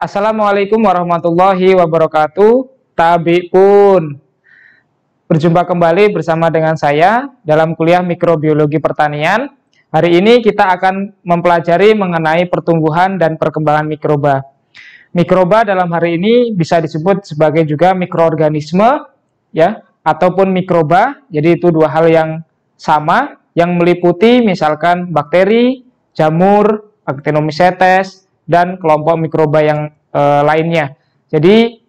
Assalamualaikum warahmatullahi wabarakatuh. Tabi pun berjumpa kembali bersama dengan saya dalam kuliah mikrobiologi pertanian. Hari ini kita akan mempelajari mengenai pertumbuhan dan perkembangan mikroba. Mikroba dalam hari ini bisa disebut sebagai juga mikroorganisme, ya, ataupun mikroba. Jadi itu dua hal yang sama, yang meliputi misalkan bakteri, jamur, Actinomycetes, dan kelompok mikroba yang lainnya. Jadi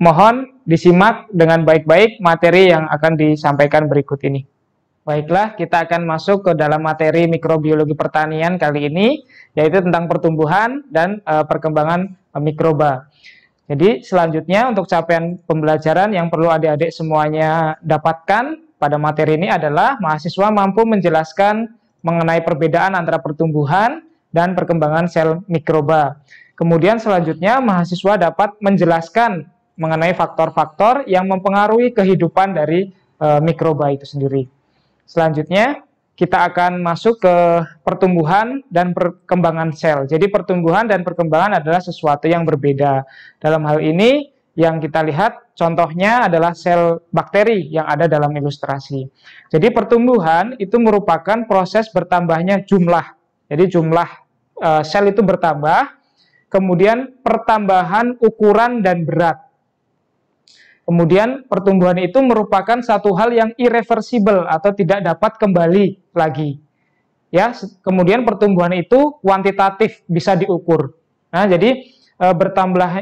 mohon disimak dengan baik-baik materi yang akan disampaikan berikut ini. Baiklah, kita akan masuk ke dalam materi mikrobiologi pertanian kali ini, yaitu tentang pertumbuhan dan perkembangan mikroba. Jadi selanjutnya untuk capaian pembelajaran yang perlu adik-adik semuanya dapatkan pada materi ini adalah mahasiswa mampu menjelaskan mengenai perbedaan antara pertumbuhan dan perkembangan sel mikroba. Kemudian selanjutnya mahasiswa dapat menjelaskan mengenai faktor-faktor yang mempengaruhi kehidupan dari mikroba itu sendiri. Selanjutnya kita akan masuk ke pertumbuhan dan perkembangan sel. Jadi pertumbuhan dan perkembangan adalah sesuatu yang berbeda. Dalam hal ini yang kita lihat contohnya adalah sel bakteri yang ada dalam ilustrasi. Jadi pertumbuhan itu merupakan proses bertambahnya jumlah. Jadi jumlah sel itu bertambah. Kemudian pertambahan ukuran dan berat. Kemudian pertumbuhan itu merupakan satu hal yang irreversible atau tidak dapat kembali lagi. Ya, kemudian pertumbuhan itu kuantitatif, bisa diukur. Nah, jadi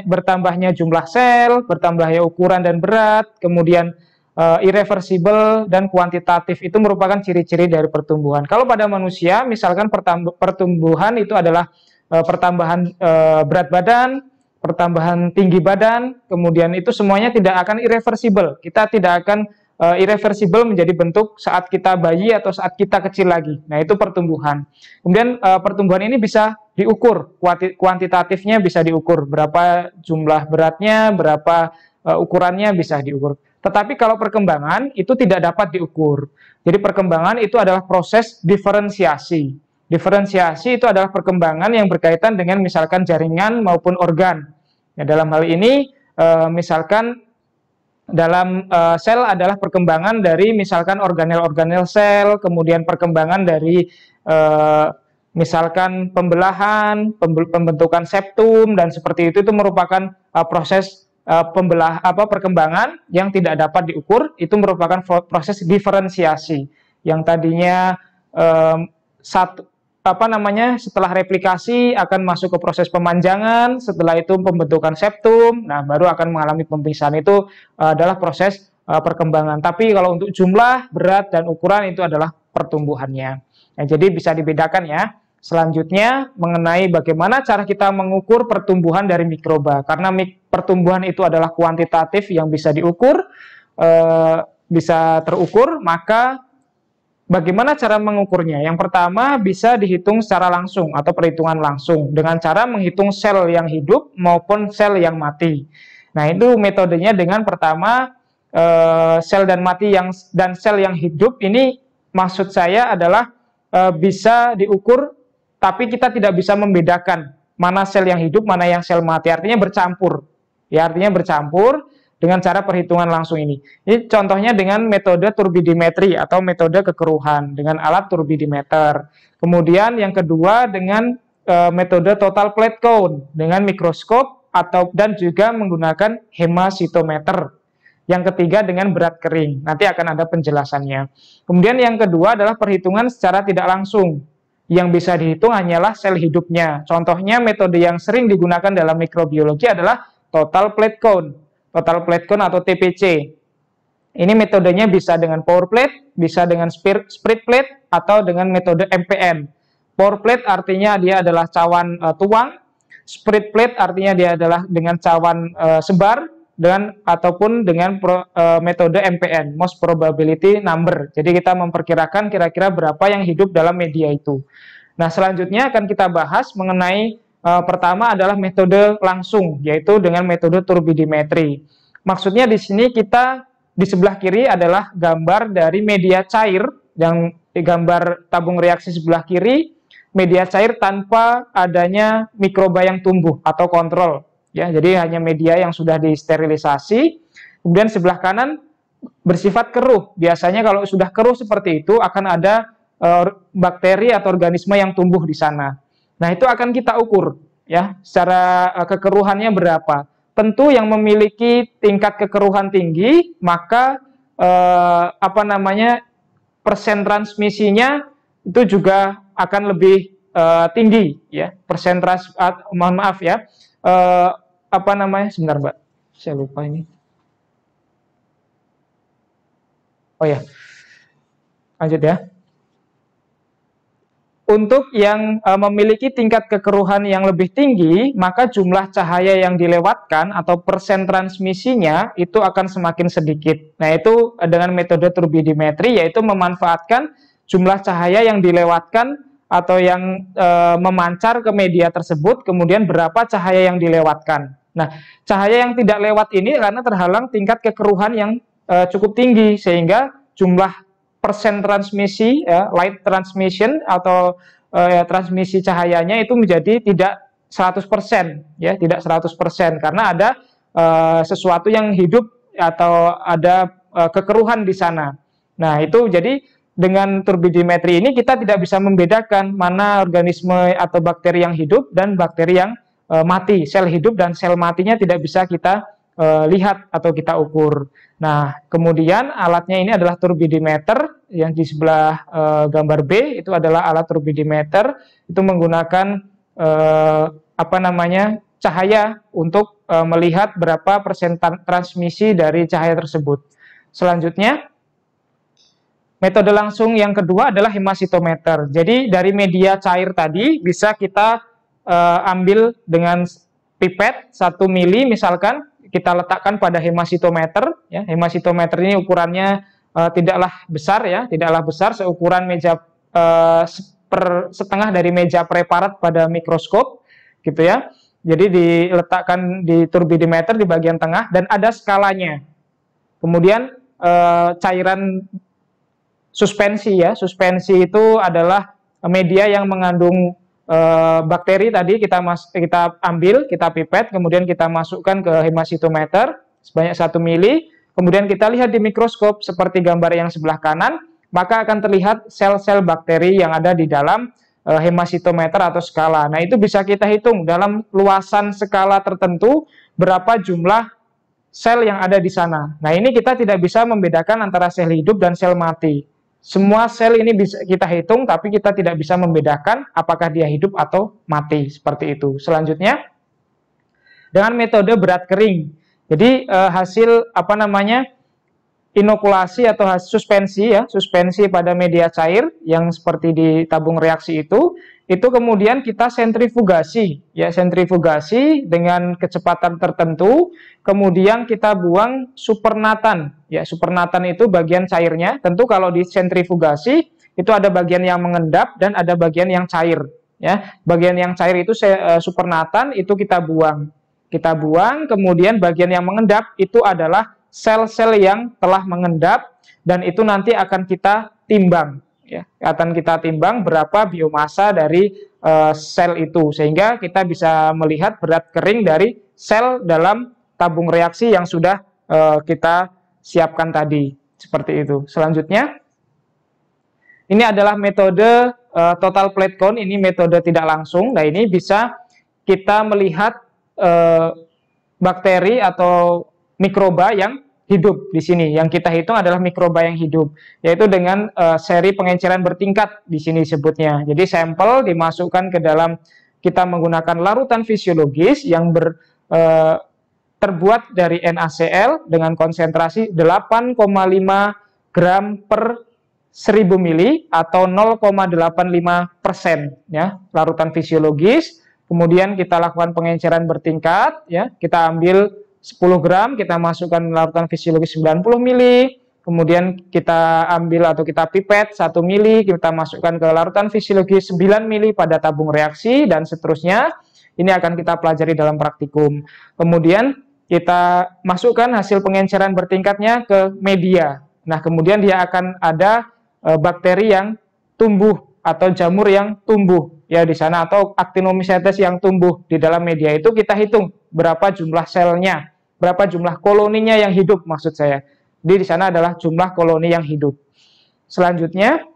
bertambahnya jumlah sel, bertambahnya ukuran dan berat, kemudian irreversible dan kuantitatif itu merupakan ciri-ciri dari pertumbuhan. Kalau pada manusia, misalkan pertumbuhan itu adalah pertambahan berat badan, pertambahan tinggi badan, kemudian itu semuanya tidak akan irreversible. Kita tidak akan irreversible menjadi bentuk saat kita bayi atau saat kita kecil lagi. Nah, itu pertumbuhan. Kemudian pertumbuhan ini bisa diukur, kuantitatifnya bisa diukur, berapa jumlah beratnya, berapa ukurannya bisa diukur. Tetapi kalau perkembangan itu tidak dapat diukur. Jadi perkembangan itu adalah proses diferensiasi. Diferensiasi itu adalah perkembangan yang berkaitan dengan misalkan jaringan maupun organ. Ya, dalam hal ini misalkan dalam sel adalah perkembangan dari misalkan organel-organel sel, kemudian perkembangan dari misalkan pembelahan, pembentukan septum dan seperti itu merupakan proses perkembangan yang tidak dapat diukur. Itu merupakan proses diferensiasi yang tadinya setelah replikasi akan masuk ke proses pemanjangan, setelah itu pembentukan septum, nah baru akan mengalami pemisahan. Itu adalah proses perkembangan. Tapi kalau untuk jumlah, berat, dan ukuran itu adalah pertumbuhannya. Nah, jadi bisa dibedakan ya. Selanjutnya mengenai bagaimana cara kita mengukur pertumbuhan dari mikroba. Karena pertumbuhan itu adalah kuantitatif yang bisa diukur, bisa terukur, maka bagaimana cara mengukurnya? Yang pertama bisa dihitung secara langsung atau perhitungan langsung dengan cara menghitung sel yang hidup maupun sel yang mati. Nah, itu metodenya dengan pertama sel dan mati dan sel yang hidup ini maksud saya adalah bisa diukur, tapi kita tidak bisa membedakan mana sel yang hidup, mana yang sel mati. Artinya bercampur. Ya, artinya bercampur dengan cara perhitungan langsung ini. Ini contohnya dengan metode turbidimetri atau metode kekeruhan dengan alat turbidimeter. Kemudian yang kedua dengan metode total plate count dengan mikroskop dan juga menggunakan hemasitometer. Yang ketiga dengan berat kering. Nanti akan ada penjelasannya. Kemudian yang kedua adalah perhitungan secara tidak langsung. Yang bisa dihitung hanyalah sel hidupnya. Contohnya metode yang sering digunakan dalam mikrobiologi adalah total plate count. Total plate count atau TPC. Ini metodenya bisa dengan pour plate, bisa dengan sprit plate, atau dengan metode MPN. Pour plate artinya dia adalah cawan tuang, sprit plate artinya dia adalah dengan cawan sebar, ataupun dengan metode MPN, most probability number. Jadi kita memperkirakan kira-kira berapa yang hidup dalam media itu. Nah, selanjutnya akan kita bahas mengenai pertama adalah metode langsung, yaitu dengan metode turbidimetri. Maksudnya di sini kita di sebelah kiri adalah gambar dari media cair, yang gambar tabung reaksi sebelah kiri, media cair tanpa adanya mikroba yang tumbuh atau kontrol. ya. Jadi hanya media yang sudah disterilisasi. Kemudian sebelah kanan bersifat keruh. Biasanya kalau sudah keruh seperti itu akan ada bakteri atau organisme yang tumbuh di sana. Nah, itu akan kita ukur ya, secara kekeruhannya berapa. Tentu yang memiliki tingkat kekeruhan tinggi, maka persen transmisinya itu juga akan lebih tinggi ya. Mohon maaf ya. Sebentar, Mbak. Saya lupa ini. Oh ya. Lanjut ya. Untuk yang memiliki tingkat kekeruhan yang lebih tinggi, maka jumlah cahaya yang dilewatkan atau persen transmisinya itu akan semakin sedikit. Nah, itu dengan metode turbidimetri, yaitu memanfaatkan jumlah cahaya yang dilewatkan atau yang memancar ke media tersebut, kemudian berapa cahaya yang dilewatkan. Nah, cahaya yang tidak lewat ini karena terhalang tingkat kekeruhan yang cukup tinggi, sehingga jumlah persen transmisi, light transmission atau transmisi cahayanya itu menjadi tidak 100%, ya, tidak 100%, karena ada sesuatu yang hidup atau ada kekeruhan di sana. Nah, itu jadi dengan turbidimetri ini kita tidak bisa membedakan mana organisme atau bakteri yang hidup dan bakteri yang mati. Sel hidup dan sel matinya tidak bisa kita lihat atau kita ukur. Nah, kemudian alatnya ini adalah turbidimeter, yang di sebelah gambar B itu adalah alat turbidimeter, itu menggunakan cahaya untuk melihat berapa persen transmisi dari cahaya tersebut. Selanjutnya, metode langsung yang kedua adalah hemasitometer. Jadi dari media cair tadi bisa kita ambil dengan pipet 1 mili misalkan, kita letakkan pada hemasitometer, ya. Hemasitometer ini ukurannya tidaklah besar, ya, tidaklah besar, seukuran meja setengah dari meja preparat pada mikroskop, gitu ya. Jadi diletakkan di turbidimeter di bagian tengah dan ada skalanya. Kemudian cairan suspensi, ya, suspensi itu adalah media yang mengandung bakteri tadi kita ambil, kita pipet, kemudian kita masukkan ke hemasitometer sebanyak 1 mili, kemudian kita lihat di mikroskop seperti gambar yang sebelah kanan, maka akan terlihat sel-sel bakteri yang ada di dalam hemasitometer atau skala. Nah, itu bisa kita hitung dalam luasan skala tertentu berapa jumlah sel yang ada di sana. Nah, ini kita tidak bisa membedakan antara sel hidup dan sel mati. Semua sel ini bisa kita hitung, tapi kita tidak bisa membedakan apakah dia hidup atau mati, seperti itu. Selanjutnya, dengan metode berat kering. Jadi hasil inokulasi atau suspensi, ya, suspensi pada media cair yang seperti di tabung reaksi itu kemudian kita sentrifugasi, ya, sentrifugasi dengan kecepatan tertentu, kemudian kita buang supernatan, ya, supernatan itu bagian cairnya. Tentu kalau di sentrifugasi itu ada bagian yang mengendap dan ada bagian yang cair, ya. Bagian yang cair itu supernatan itu kita buang, kemudian bagian yang mengendap itu adalah sel-sel yang telah mengendap dan itu nanti akan kita timbang. Ya, akan kita timbang berapa biomasa dari sel itu, sehingga kita bisa melihat berat kering dari sel dalam tabung reaksi yang sudah kita siapkan tadi, seperti itu. Selanjutnya, ini adalah metode total plate count, ini metode tidak langsung. Nah, ini bisa kita melihat bakteri atau mikroba yang hidup di sini. Yang kita hitung adalah mikroba yang hidup, yaitu dengan seri pengenceran bertingkat di sini sebutnya. Jadi sampel dimasukkan ke dalam, kita menggunakan larutan fisiologis yang terbuat dari NaCl dengan konsentrasi 8,5 gram per 1000 mili atau 0,85%, ya, larutan fisiologis. Kemudian kita lakukan pengenceran bertingkat, ya, kita ambil 10 gram, kita masukkan larutan fisiologis 90 mili, kemudian kita ambil atau kita pipet 1 mili, kita masukkan ke larutan fisiologis 9 mili pada tabung reaksi, dan seterusnya. Ini akan kita pelajari dalam praktikum. Kemudian kita masukkan hasil pengenceran bertingkatnya ke media. Nah, kemudian dia akan ada bakteri yang tumbuh atau jamur yang tumbuh ya di sana, atau Actinomycetes yang tumbuh di dalam media itu kita hitung berapa jumlah selnya, berapa jumlah koloninya yang hidup maksud saya. Di sana adalah jumlah koloni yang hidup. Selanjutnya,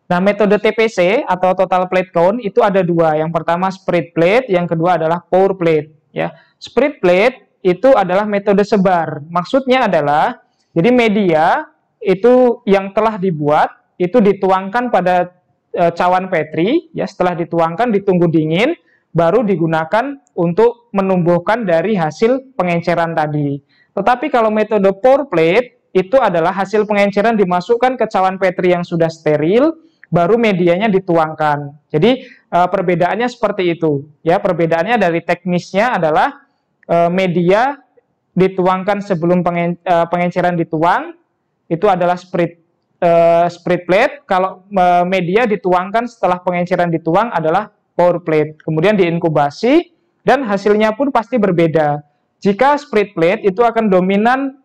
nah metode TPC atau total plate count itu ada dua. Yang pertama spread plate, yang kedua adalah pour plate. Ya, spread plate itu adalah metode sebar. Maksudnya adalah jadi media itu yang telah dibuat itu dituangkan pada cawan Petri. Ya, setelah dituangkan ditunggu dingin, baru digunakan untuk menumbuhkan dari hasil pengenceran tadi. Tetapi kalau metode pour plate itu adalah hasil pengenceran dimasukkan ke cawan Petri yang sudah steril, baru medianya dituangkan. Jadi perbedaannya seperti itu. Ya, perbedaannya dari teknisnya adalah media dituangkan sebelum pengenceran dituang, itu adalah spread plate. Kalau media dituangkan setelah pengenceran dituang adalah pour plate. Kemudian diinkubasi dan hasilnya pun pasti berbeda. Jika spread plate itu akan dominan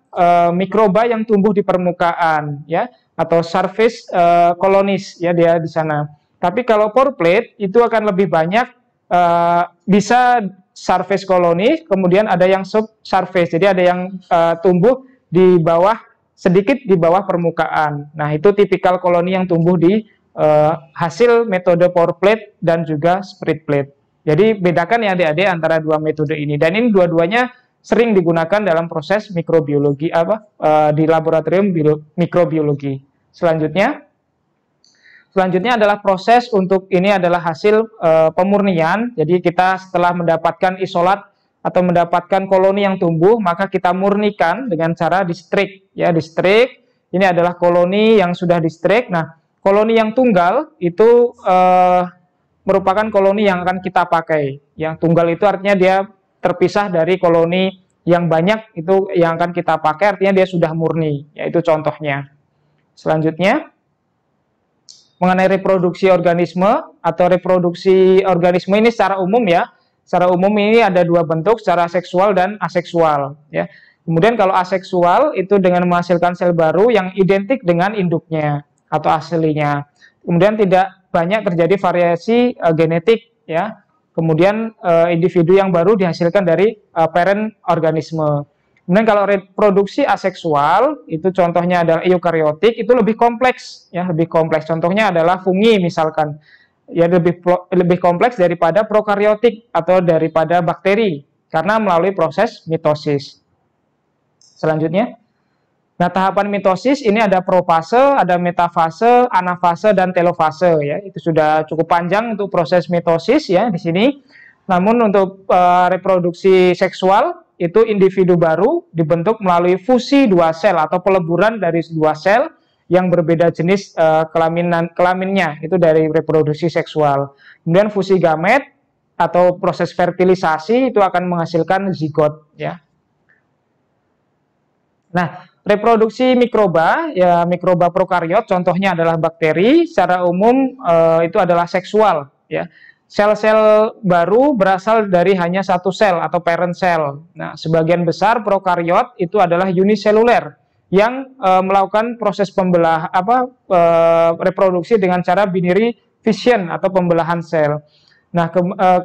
mikroba yang tumbuh di permukaan, ya, atau surface colonies, ya, dia di sana. Tapi kalau pour plate itu akan lebih banyak bisa surface colony, kemudian ada yang subsurface, jadi ada yang tumbuh di bawah, sedikit di bawah permukaan. Nah, itu tipikal koloni yang tumbuh di hasil metode pour plate dan juga spread plate. Jadi bedakan ya adik-adik antara dua metode ini, dan ini dua-duanya sering digunakan dalam proses mikrobiologi di laboratorium mikrobiologi. Selanjutnya adalah proses untuk ini adalah hasil pemurnian. Jadi kita setelah mendapatkan isolat atau mendapatkan koloni yang tumbuh, maka kita murnikan dengan cara distrik. Ya, distrik. Ini adalah koloni yang sudah distrik. Nah, koloni yang tunggal itu merupakan koloni yang akan kita pakai. Yang tunggal itu artinya dia terpisah dari koloni yang banyak, itu yang akan kita pakai, artinya dia sudah murni. Yaitu contohnya. Selanjutnya, mengenai reproduksi organisme atau reproduksi organisme ini secara umum ya. Secara umum ini ada dua bentuk, secara seksual dan aseksual ya. Kemudian kalau aseksual itu dengan menghasilkan sel baru yang identik dengan induknya atau aslinya. Kemudian tidak banyak terjadi variasi genetik ya. Kemudian individu yang baru dihasilkan dari parent organisme. Kemudian kalau reproduksi aseksual itu contohnya adalah eukariotik, itu lebih kompleks ya, lebih kompleks. Contohnya adalah fungi misalkan. Ya, lebih kompleks daripada prokariotik atau daripada bakteri karena melalui proses mitosis. Selanjutnya, nah tahapan mitosis ini ada profase, ada metafase, anafase dan telofase ya. Itu sudah cukup panjang untuk proses mitosis ya di sini. Namun untuk reproduksi seksual itu individu baru dibentuk melalui fusi dua sel atau peleburan dari dua sel yang berbeda jenis kelaminnya, itu dari reproduksi seksual. Kemudian fusi gamet atau proses fertilisasi itu akan menghasilkan zigot ya. Nah, reproduksi mikroba ya, mikroba prokariot contohnya adalah bakteri, secara umum itu adalah seksual ya. Sel-sel baru berasal dari hanya satu sel atau parent cell. Nah, sebagian besar prokariot itu adalah uniseluler yang melakukan proses reproduksi dengan cara binary fission atau pembelahan sel. Nah,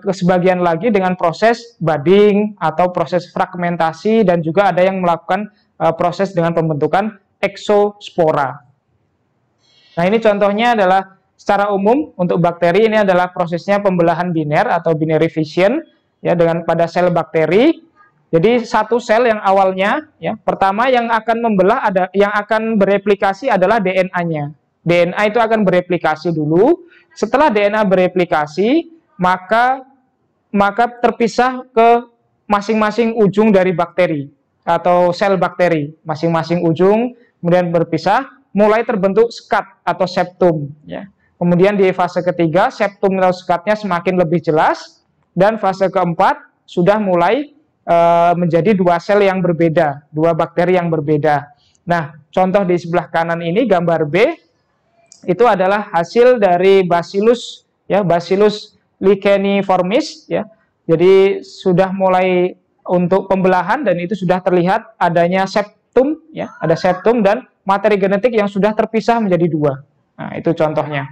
sebagian lagi dengan proses budding atau proses fragmentasi, dan juga ada yang melakukan proses dengan pembentukan exospora. Nah, ini contohnya adalah secara umum untuk bakteri ini adalah prosesnya pembelahan biner atau binary fission ya dengan pada sel bakteri. Jadi satu sel yang awalnya ya, pertama yang akan membelah yang akan bereplikasi adalah DNA-nya. DNA itu akan bereplikasi dulu. Setelah DNA bereplikasi, maka terpisah ke masing-masing ujung dari bakteri atau sel bakteri. Masing-masing ujung kemudian berpisah, mulai terbentuk sekat atau septum ya. Kemudian di fase ketiga, septum atau sekatnya semakin lebih jelas, dan fase keempat sudah mulai menjadi dua sel yang berbeda, dua bakteri yang berbeda. Nah, contoh di sebelah kanan ini gambar B itu adalah hasil dari Bacillus ya, Bacillus licheniformis ya. Jadi sudah mulai untuk pembelahan, dan itu sudah terlihat adanya septum ya, ada septum dan materi genetik yang sudah terpisah menjadi dua. Nah, itu contohnya.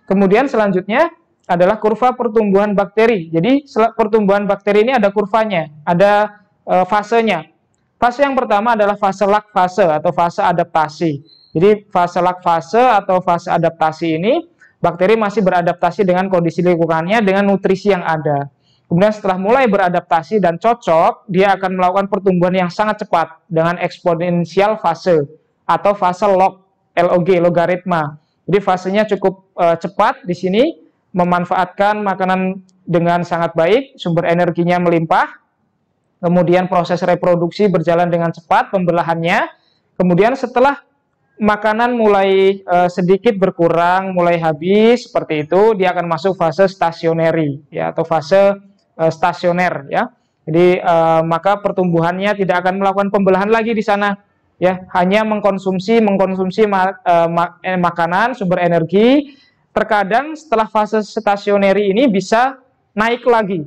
Kemudian selanjutnya adalah kurva pertumbuhan bakteri. Jadi pertumbuhan bakteri ini ada kurvanya, ada fasenya. Fase yang pertama adalah fase lag fase atau fase adaptasi. Jadi fase lag fase atau fase adaptasi ini bakteri masih beradaptasi dengan kondisi lingkungannya dengan nutrisi yang ada. Kemudian setelah mulai beradaptasi dan cocok, dia akan melakukan pertumbuhan yang sangat cepat dengan eksponensial fase atau fase log, logaritma. Jadi fasenya cukup cepat di sini, memanfaatkan makanan dengan sangat baik, sumber energinya melimpah, kemudian proses reproduksi berjalan dengan cepat, pembelahannya, kemudian setelah makanan mulai sedikit berkurang, mulai habis, seperti itu, dia akan masuk fase stationary, ya, atau fase stasioner, ya. Jadi maka pertumbuhannya tidak akan melakukan pembelahan lagi di sana, ya, hanya mengkonsumsi makanan, sumber energi. Terkadang setelah fase stationary ini bisa naik lagi,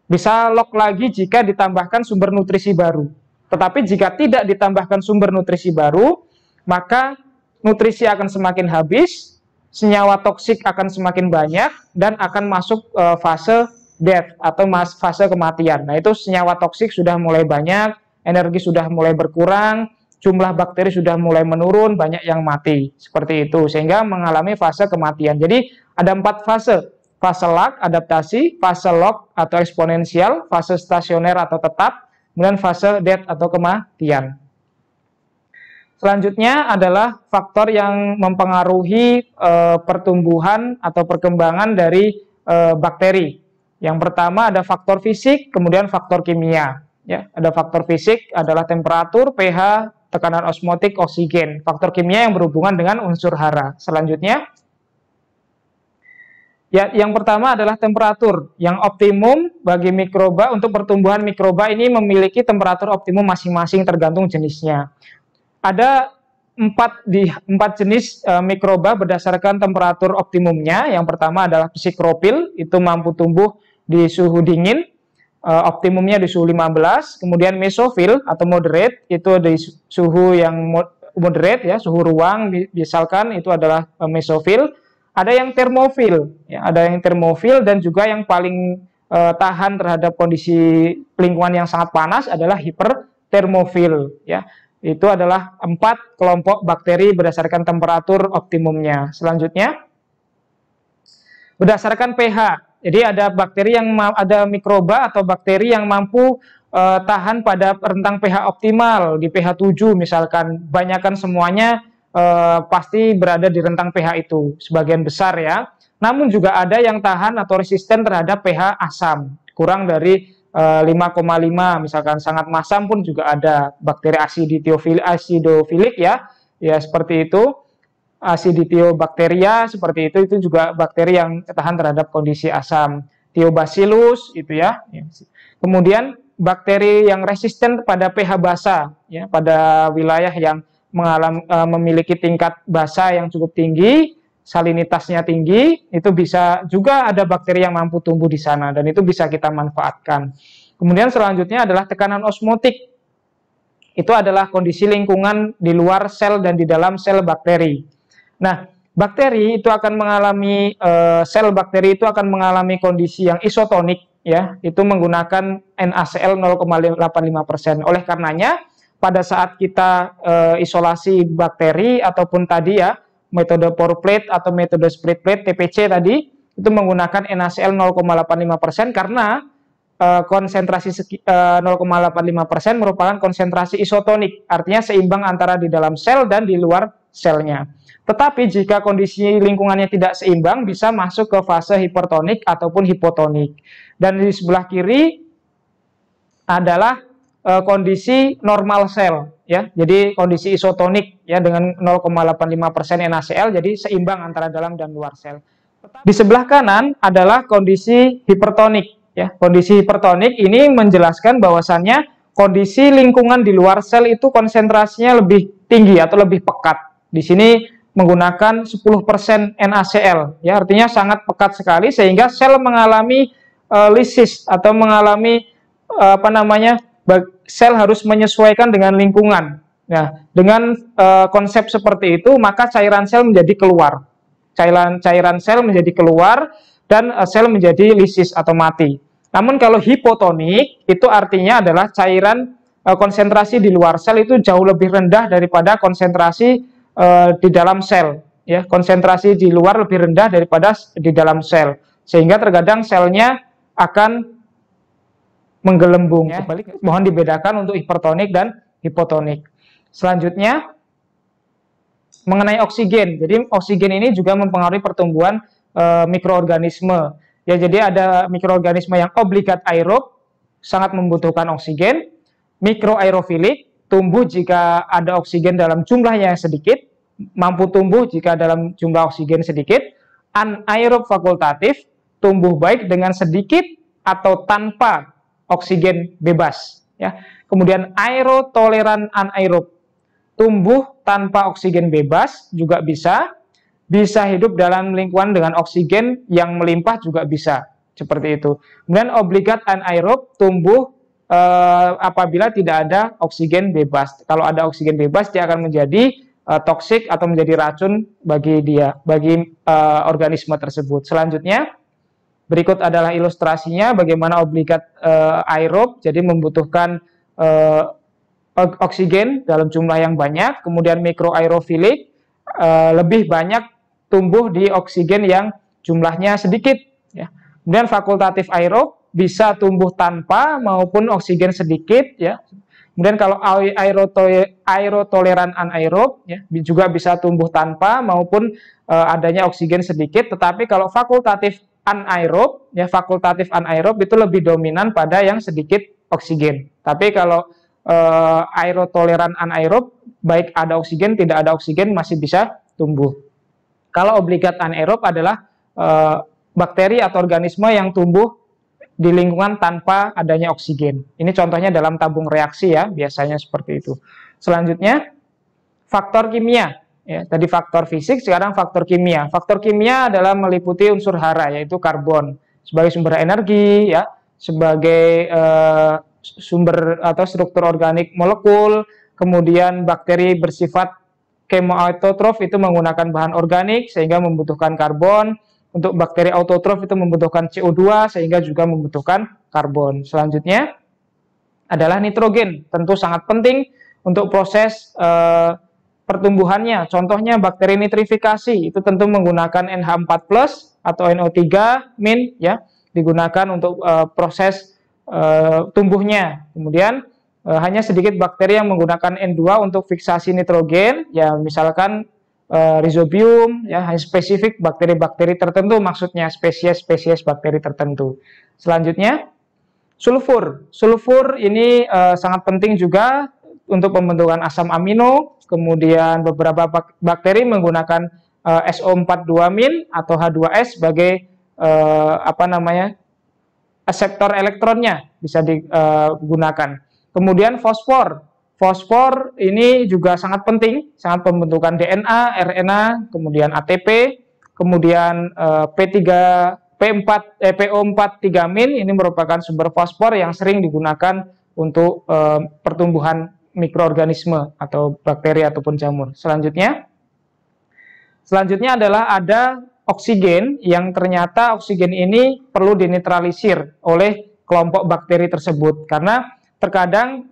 bisa lock lagi jika ditambahkan sumber nutrisi baru. Tetapi jika tidak ditambahkan sumber nutrisi baru, maka nutrisi akan semakin habis, senyawa toksik akan semakin banyak, dan akan masuk fase death atau fase kematian. Nah, itu senyawa toksik sudah mulai banyak, energi sudah mulai berkurang, jumlah bakteri sudah mulai menurun, banyak yang mati. Seperti itu, sehingga mengalami fase kematian. Jadi, ada 4 fase. Fase lag, adaptasi, fase log atau eksponensial, fase stasioner atau tetap, kemudian fase death atau kematian. Selanjutnya adalah faktor yang mempengaruhi pertumbuhan atau perkembangan dari bakteri. Yang pertama ada faktor fisik, kemudian faktor kimia. Ya, ada faktor fisik adalah temperatur, pH, tekanan osmotik, oksigen. Faktor kimia yang berhubungan dengan unsur hara. Selanjutnya, ya, yang pertama adalah temperatur. Yang optimum bagi mikroba, untuk pertumbuhan mikroba ini memiliki temperatur optimum masing-masing tergantung jenisnya. Ada 4 jenis mikroba berdasarkan temperatur optimumnya. Yang pertama adalah psikropil, itu mampu tumbuh di suhu dingin, optimumnya di suhu 15. Kemudian mesofil atau moderate, itu di suhu yang moderate, ya, suhu ruang misalkan, itu adalah mesofil. Ada yang termofil, ya, ada yang termofil, dan juga yang paling tahan terhadap kondisi lingkungan yang sangat panas adalah hipertermofil, ya. Itu adalah 4 kelompok bakteri berdasarkan temperatur optimumnya. Selanjutnya, berdasarkan pH. Jadi ada bakteri yang ada mikroba atau bakteri yang mampu tahan pada rentang pH optimal di pH 7 misalkan. Banyakkan semuanya pasti berada di rentang pH itu, sebagian besar, ya. Namun juga ada yang tahan atau resisten terhadap pH asam, kurang dari 5,5 misalkan. Sangat masam pun juga ada bakteri acidofilik, ya, seperti itu. Acidithiobacteria seperti itu juga bakteri yang tahan terhadap kondisi asam. Thiobacillus itu, ya. Kemudian bakteri yang resisten pada pH basa, ya, pada wilayah yang memiliki tingkat basa yang cukup tinggi, salinitasnya tinggi, itu bisa juga ada bakteri yang mampu tumbuh di sana, dan itu bisa kita manfaatkan. Kemudian selanjutnya adalah tekanan osmotik. Itu adalah kondisi lingkungan di luar sel dan di dalam sel bakteri. Nah, bakteri itu akan mengalami, sel bakteri itu akan mengalami kondisi yang isotonik, ya, itu menggunakan NaCl 0,85%. Oleh karenanya, pada saat kita isolasi bakteri ataupun tadi, ya, metode pour plate atau metode split plate TPC tadi, itu menggunakan NaCl 0,85% karena konsentrasi 0,85% merupakan konsentrasi isotonik, artinya seimbang antara di dalam sel dan di luar selnya. Tetapi jika kondisi lingkungannya tidak seimbang, bisa masuk ke fase hipertonik ataupun hipotonik. Dan di sebelah kiri adalah kondisi normal sel, ya. Jadi kondisi isotonik, ya, dengan 0,85% NaCl, jadi seimbang antara dalam dan luar sel. Di sebelah kanan adalah kondisi hipertonik, ya. Kondisi hipertonik ini menjelaskan bahwasannya kondisi lingkungan di luar sel itu konsentrasinya lebih tinggi atau lebih pekat. Di sini menggunakan 10% NaCl, ya, artinya sangat pekat sekali sehingga sel mengalami lisis atau mengalami sel harus menyesuaikan dengan lingkungan. Nah, dengan konsep seperti itu, maka cairan sel menjadi keluar. cairan sel menjadi keluar dan sel menjadi lisis atau mati. Namun kalau hipotonik itu artinya adalah cairan konsentrasi di luar sel itu jauh lebih rendah daripada konsentrasi di dalam sel. Ya, konsentrasi di luar lebih rendah daripada di dalam sel, sehingga terkadang selnya akan menggelembung. Ya. Mohon dibedakan untuk hipertonik dan hipotonik. Selanjutnya mengenai oksigen. Jadi oksigen ini juga mempengaruhi pertumbuhan mikroorganisme. Ya, jadi ada mikroorganisme yang obligat aerob, sangat membutuhkan oksigen. Mikroaerofilik, tumbuh jika ada oksigen dalam jumlahnya yang sedikit, mampu tumbuh jika dalam jumlah oksigen sedikit. Anaerob fakultatif, tumbuh baik dengan sedikit atau tanpa oksigen bebas. Ya. Kemudian aerotoleran anaerob, tumbuh tanpa oksigen bebas juga bisa hidup dalam lingkungan dengan oksigen yang melimpah juga bisa, seperti itu. Kemudian obligat anaerob, tumbuh apabila tidak ada oksigen bebas. Kalau ada oksigen bebas, dia akan menjadi toksik atau menjadi racun bagi organisme tersebut. Selanjutnya, berikut adalah ilustrasinya bagaimana obligat aerob, jadi membutuhkan oksigen dalam jumlah yang banyak. Kemudian mikroaerofilik, lebih banyak tumbuh di oksigen yang jumlahnya sedikit. Ya. Kemudian fakultatif aerob bisa tumbuh tanpa maupun oksigen sedikit. Ya. Kemudian kalau aerotoleran anaerob, ya, juga bisa tumbuh tanpa maupun adanya oksigen sedikit. Tetapi kalau fakultatif anaerob, ya, fakultatif anaerob itu lebih dominan pada yang sedikit oksigen. Tapi kalau aerotoleran anaerob, baik ada oksigen tidak ada oksigen masih bisa tumbuh. Kalau obligat anaerob adalah bakteri atau organisme yang tumbuh di lingkungan tanpa adanya oksigen. Ini contohnya dalam tabung reaksi, ya, biasanya seperti itu. Selanjutnya, faktor kimia. Ya, tadi faktor fisik, sekarang faktor kimia. Faktor kimia adalah meliputi unsur hara, yaitu karbon sebagai sumber energi, ya, sebagai sumber atau struktur organik molekul. Kemudian bakteri bersifat kemoautotrof itu menggunakan bahan organik sehingga membutuhkan karbon. Untuk bakteri autotrof itu membutuhkan CO2 sehingga juga membutuhkan karbon. Selanjutnya adalah nitrogen, tentu sangat penting untuk proses pertumbuhannya. Contohnya bakteri nitrifikasi itu tentu menggunakan NH4+ atau NO3-, ya, digunakan untuk proses tumbuhnya. Kemudian hanya sedikit bakteri yang menggunakan N2 untuk fiksasi nitrogen, ya, misalkan Rhizobium, ya, hanya spesifik bakteri-bakteri tertentu, maksudnya spesies-spesies bakteri tertentu. Selanjutnya, sulfur. Sulfur ini sangat penting juga untuk pembentukan asam amino. Kemudian beberapa bakteri menggunakan SO42- atau H2S sebagai aseptor elektronnya bisa digunakan. Kemudian fosfor. Fosfor ini juga sangat penting, sangat pembentukan DNA, RNA, kemudian ATP, kemudian PO4-3- ini merupakan sumber fosfor yang sering digunakan untuk pertumbuhan mikroorganisme atau bakteri ataupun jamur. Selanjutnya adalah ada oksigen yang ternyata oksigen ini perlu dinetralisir oleh kelompok bakteri tersebut karena terkadang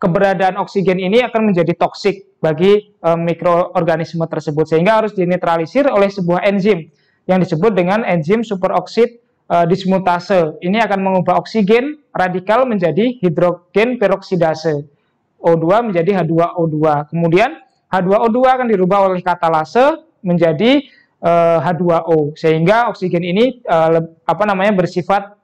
keberadaan oksigen ini akan menjadi toksik bagi mikroorganisme tersebut sehingga harus dinetralisir oleh sebuah enzim yang disebut dengan enzim superoksid dismutase. Ini akan mengubah oksigen radikal menjadi hidrogen peroksidase. O2 menjadi H2O2. Kemudian H2O2 akan dirubah oleh katalase menjadi H2O sehingga oksigen ini bersifat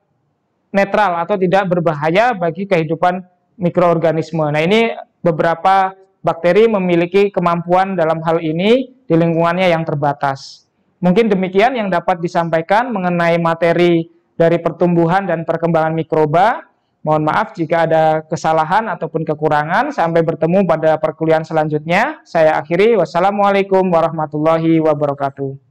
netral atau tidak berbahaya bagi kehidupan mikroorganisme. Nah, ini beberapa bakteri memiliki kemampuan dalam hal ini di lingkungannya yang terbatas. Mungkin demikian yang dapat disampaikan mengenai materi dari pertumbuhan dan perkembangan mikroba. Mohon maaf jika ada kesalahan ataupun kekurangan. Sampai bertemu pada perkuliahan selanjutnya. Saya akhiri. Wassalamualaikum warahmatullahi wabarakatuh.